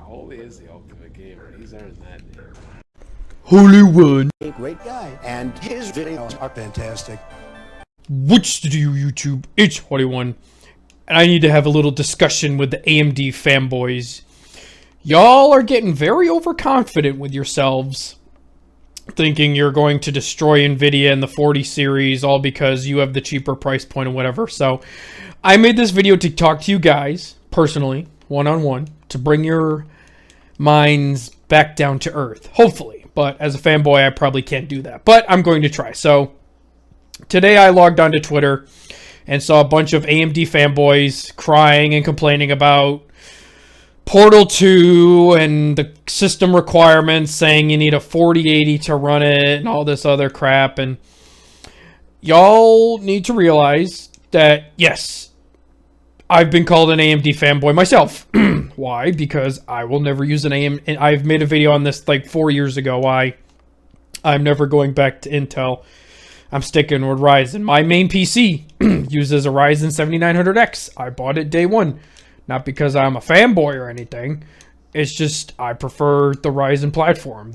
Holy is the ultimate gamer. He's earned that name. Holy One. A great guy, and his videos are fantastic. What's to do, YouTube? It's Holy One, and I need to have a little discussion with the AMD fanboys. Y'all are getting very overconfident with yourselves, thinking you're going to destroy NVIDIA in the 40 series all because you have the cheaper price point or whatever. So I made this video to talk to you guys personally, one-on-one, to bring your minds back down to earth, hopefully. But as a fanboy, I probably can't do that, but I'm going to try. So today I logged onto Twitter and saw a bunch of AMD fanboys crying and complaining about Portal 2 and the system requirements, saying you need a 4080 to run it and all this other crap. And y'all need to realize that, yes, I've been called an AMD fanboy myself. Why? Because I will never use an AMD. I've made a video on this like 4 years ago. Why I'm never going back to Intel. I'm sticking with Ryzen. My main PC uses a Ryzen 7900X. I bought it day one. Not because I'm a fanboy or anything. It's just I prefer the Ryzen platform.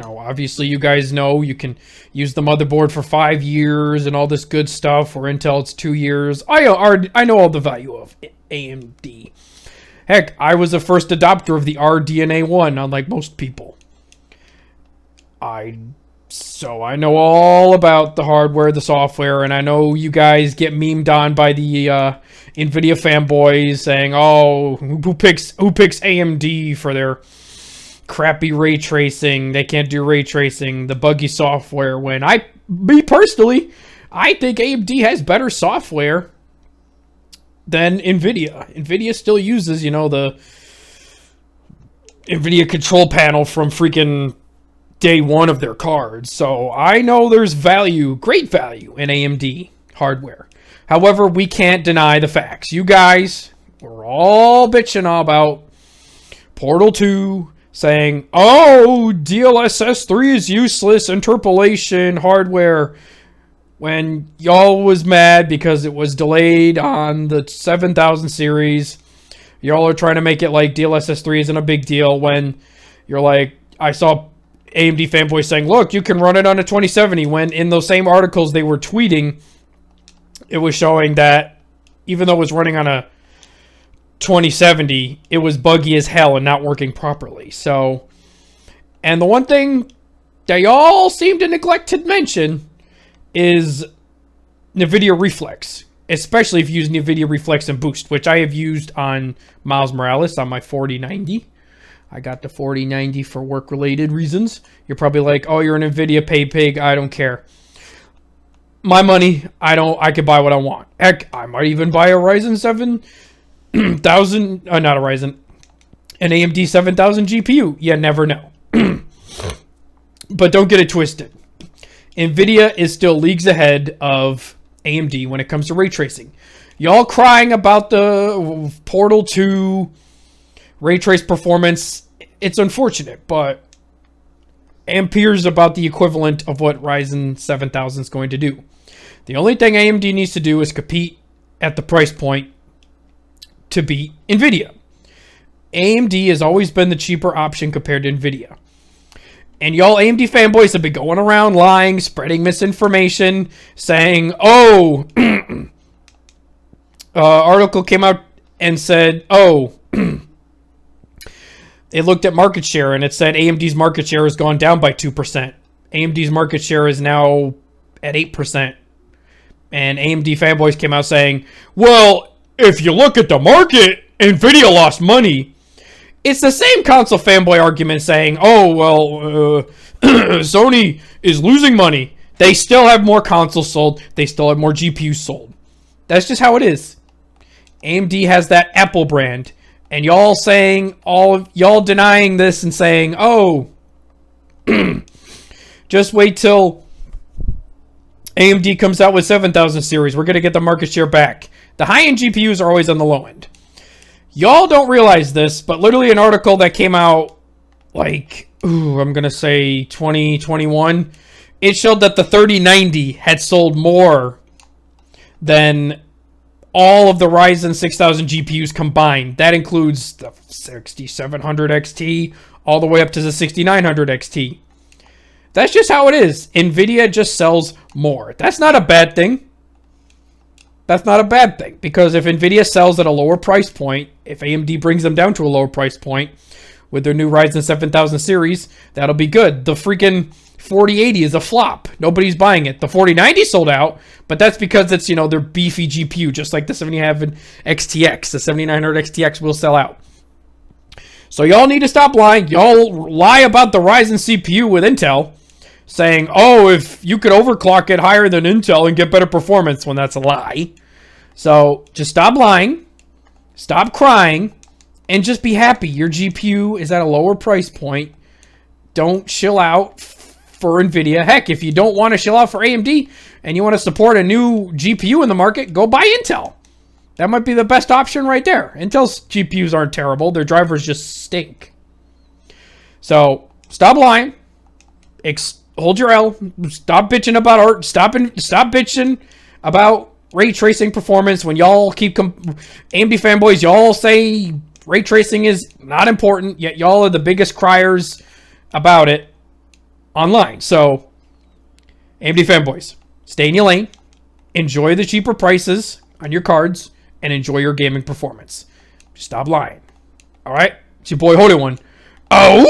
Obviously you guys know you can use the motherboard for 5 years and all this good stuff. Or Intel, it's 2 years. I know all the value of AMD. Heck, I was the first adopter of the RDNA 1, unlike most people. So I know all about the hardware, the software, and I know you guys get memed on by the NVIDIA fanboys saying, "Oh, who picks AMD for their crappy ray tracing? They can't do ray tracing, the buggy software." When me personally, I think AMD has better software than NVIDIA. NVIDIA still uses, the NVIDIA control panel from freaking day one of their cards. So I know there's value, great value in AMD hardware. However, we can't deny the facts. You guys were all bitching about Portal 2, saying, "Oh, DLSS 3 is useless, interpolation hardware," when y'all was mad because it was delayed on the 7000 series. Y'all are trying to make it like DLSS 3 isn't a big deal, when you're like, I saw AMD fanboys saying, "Look, you can run it on a 2070," when in those same articles they were tweeting, it was showing that even though it was running on a 2070, it was buggy as hell and not working properly. So, and the one thing that y'all seem to neglect to mention is NVIDIA Reflex, especially if you use NVIDIA Reflex and Boost, which I have used on Miles Morales on my 4090. I got the 4090 for work-related reasons. You're probably like, "Oh, you're an NVIDIA pay pig." I don't care. My money, I could buy what I want. Heck, I might even buy a Ryzen 7000, not a Ryzen, an AMD 7000 GPU. You never know. But don't get it twisted. NVIDIA is still leagues ahead of AMD when it comes to ray tracing. Y'all crying about the Portal 2 ray trace performance. It's unfortunate, but amperes about the equivalent of what Ryzen 7000 is going to do. The only thing AMD needs to do is compete at the price point to beat NVIDIA. AMD has always been the cheaper option compared to NVIDIA. And y'all AMD fanboys have been going around lying, spreading misinformation, saying, "Oh," article came out and said, "Oh," it looked at market share and it said AMD's market share has gone down by 2%. AMD's market share is now at 8%. And AMD fanboys came out saying, "Well, if you look at the market, NVIDIA lost money." It's the same console fanboy argument saying, "Oh, well, Sony is losing money. They still have more consoles sold. They still have more GPUs sold." That's just how it is. AMD has that Apple brand. And y'all saying, y'all denying this and saying, "Oh, just wait till AMD comes out with 7000 series. We're going to get the market share back." The high-end GPUs are always on the low end. Y'all don't realize this, but literally an article that came out like, I'm going to say 2021, it showed that the 3090 had sold more than all of the Ryzen 6000 GPUs combined. That includes the 6700 XT all the way up to the 6900 XT. That's just how it is. NVIDIA just sells more. That's not a bad thing. That's not a bad thing, because if NVIDIA sells at a lower price point, if AMD brings them down to a lower price point with their new Ryzen 7000 series, that'll be good. The freaking 4080 is a flop. Nobody's buying it. The 4090 sold out, but that's because it's, you know, their beefy GPU, just like the 7000 XTX. The 7900 XTX will sell out. So y'all need to stop lying. Y'all lie about the Ryzen CPU with Intel, saying, oh, if you could overclock it higher than Intel and get better performance, when that's a lie. So just stop lying, stop crying, and just be happy. Your GPU is at a lower price point. Don't shill out for NVIDIA. Heck, if you don't want to shill out for AMD and you want to support a new GPU in the market, go buy Intel. That might be the best option right there. Intel's GPUs aren't terrible. Their drivers just stink. So stop lying. Hold your L. Stop bitching about art. Stop bitching about ray tracing performance. When y'all keep AMD fanboys, y'all say ray tracing is not important, yet y'all are the biggest criers about it online. So AMD fanboys, stay in your lane, enjoy the cheaper prices on your cards, and enjoy your gaming performance. Stop lying. All right, it's your boy Holy One. Out.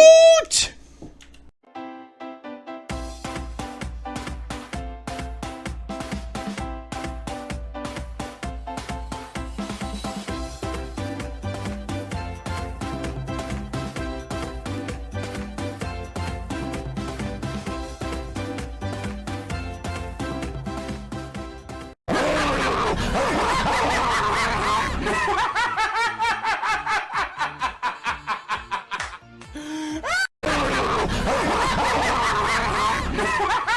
Ha ha ha!